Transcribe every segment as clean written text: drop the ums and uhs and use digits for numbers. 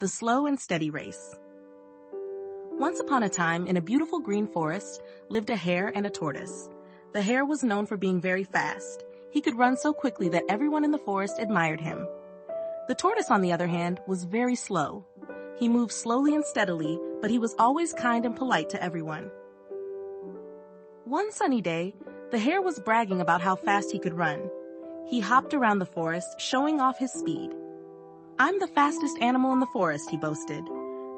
The Slow and Steady Race. Once upon a time, in a beautiful green forest, lived a hare and a tortoise. The hare was known for being very fast. He could run so quickly that everyone in the forest admired him. The tortoise, on the other hand, was very slow. He moved slowly and steadily, but he was always kind and polite to everyone. One sunny day, the hare was bragging about how fast he could run. He hopped around the forest, showing off his speed. "I'm the fastest animal in the forest," he boasted.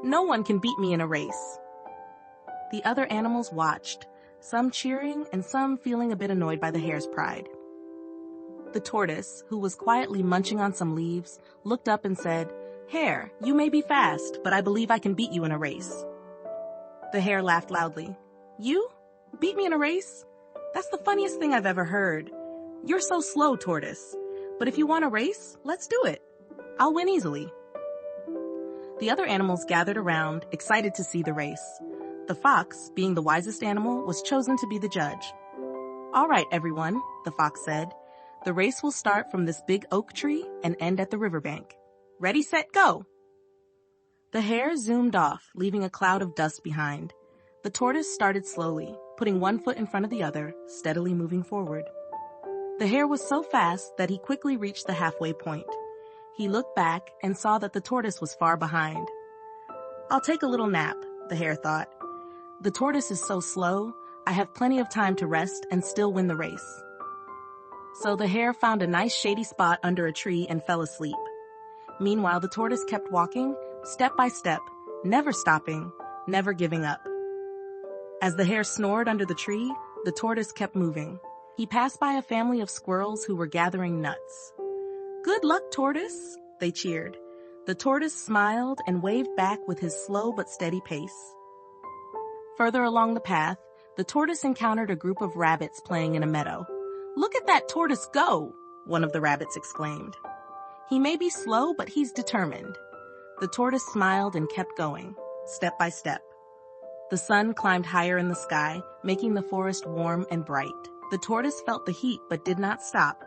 "No one can beat me in a race." The other animals watched, some cheering and some feeling a bit annoyed by the hare's pride. The tortoise, who was quietly munching on some leaves, looked up and said, "Hare, you may be fast, but I believe I can beat you in a race." The hare laughed loudly. "You? Beat me in a race? That's the funniest thing I've ever heard. You're so slow, tortoise. But if you want a race, let's do it. I'll win easily." The other animals gathered around, excited to see the race. The fox, being the wisest animal, was chosen to be the judge. "All right, everyone," the fox said. "The race will start from this big oak tree and end at the riverbank. Ready, set, go!" The hare zoomed off, leaving a cloud of dust behind. The tortoise started slowly, putting one foot in front of the other, steadily moving forward. The hare was so fast that he quickly reached the halfway point. He looked back and saw that the tortoise was far behind. "I'll take a little nap," the hare thought. "The tortoise is so slow, I have plenty of time to rest and still win the race." So the hare found a nice shady spot under a tree and fell asleep. Meanwhile, the tortoise kept walking, step by step, never stopping, never giving up. As the hare snored under the tree, the tortoise kept moving. He passed by a family of squirrels who were gathering nuts. "Good luck, tortoise," they cheered. The tortoise smiled and waved back with his slow but steady pace. Further along the path, the tortoise encountered a group of rabbits playing in a meadow. "Look at that tortoise go!" one of the rabbits exclaimed. "He may be slow, but he's determined." The tortoise smiled and kept going, step by step. The sun climbed higher in the sky, making the forest warm and bright. The tortoise felt the heat but did not stop.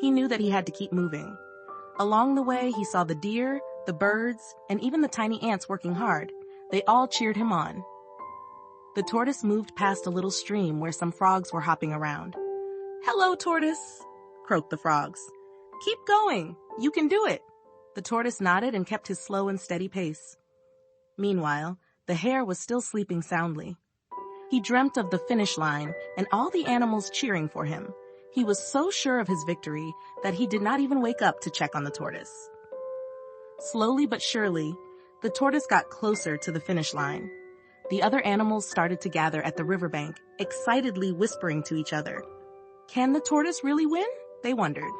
He knew that he had to keep moving. Along the way, he saw the deer, the birds, and even the tiny ants working hard. They all cheered him on. The tortoise moved past a little stream where some frogs were hopping around. "Hello, tortoise," croaked the frogs. "Keep going. You can do it." The tortoise nodded and kept his slow and steady pace. Meanwhile, the hare was still sleeping soundly. He dreamt of the finish line and all the animals cheering for him. He was so sure of his victory that he did not even wake up to check on the tortoise. Slowly but surely, the tortoise got closer to the finish line. The other animals started to gather at the riverbank, excitedly whispering to each other. "Can the tortoise really win?" they wondered.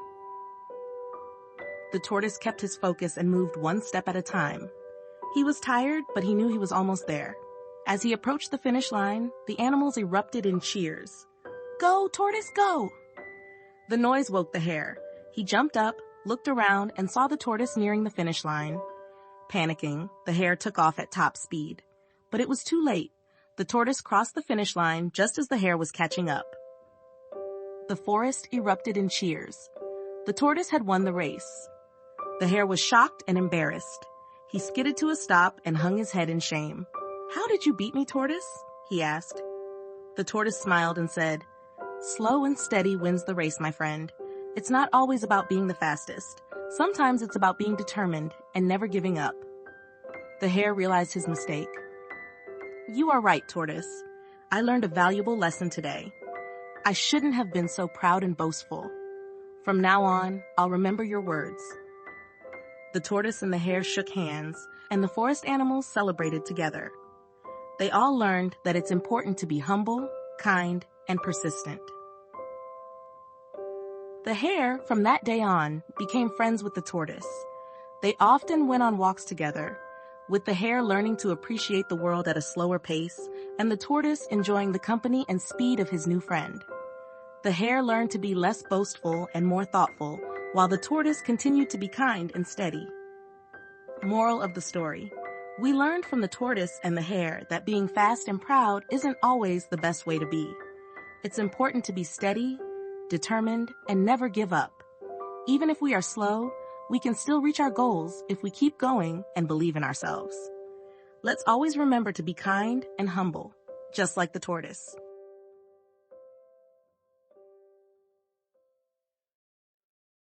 The tortoise kept his focus and moved one step at a time. He was tired, but he knew he was almost there. As he approached the finish line, the animals erupted in cheers. "Go, tortoise, go!" The noise woke the hare. He jumped up, looked around, and saw the tortoise nearing the finish line. Panicking, the hare took off at top speed. But it was too late. The tortoise crossed the finish line just as the hare was catching up. The forest erupted in cheers. The tortoise had won the race. The hare was shocked and embarrassed. He skidded to a stop and hung his head in shame. "How did you beat me, tortoise?" he asked. The tortoise smiled and said, "Slow and steady wins the race, my friend. It's not always about being the fastest. Sometimes it's about being determined and never giving up." The hare realized his mistake. "You are right, tortoise. I learned a valuable lesson today. I shouldn't have been so proud and boastful. From now on, I'll remember your words." The tortoise and the hare shook hands, and the forest animals celebrated together. They all learned that it's important to be humble, kind, and persistent. The hare, from that day on, became friends with the tortoise. They often went on walks together, with the hare learning to appreciate the world at a slower pace, and the tortoise enjoying the company and speed of his new friend. The hare learned to be less boastful and more thoughtful, while the tortoise continued to be kind and steady. Moral of the story: we learned from the tortoise and the hare that being fast and proud isn't always the best way to be. It's important to be steady, determined, and never give up. Even if we are slow, We can still reach our goals if we keep going and believe in ourselves. Let's always remember to be kind and humble, just like the tortoise.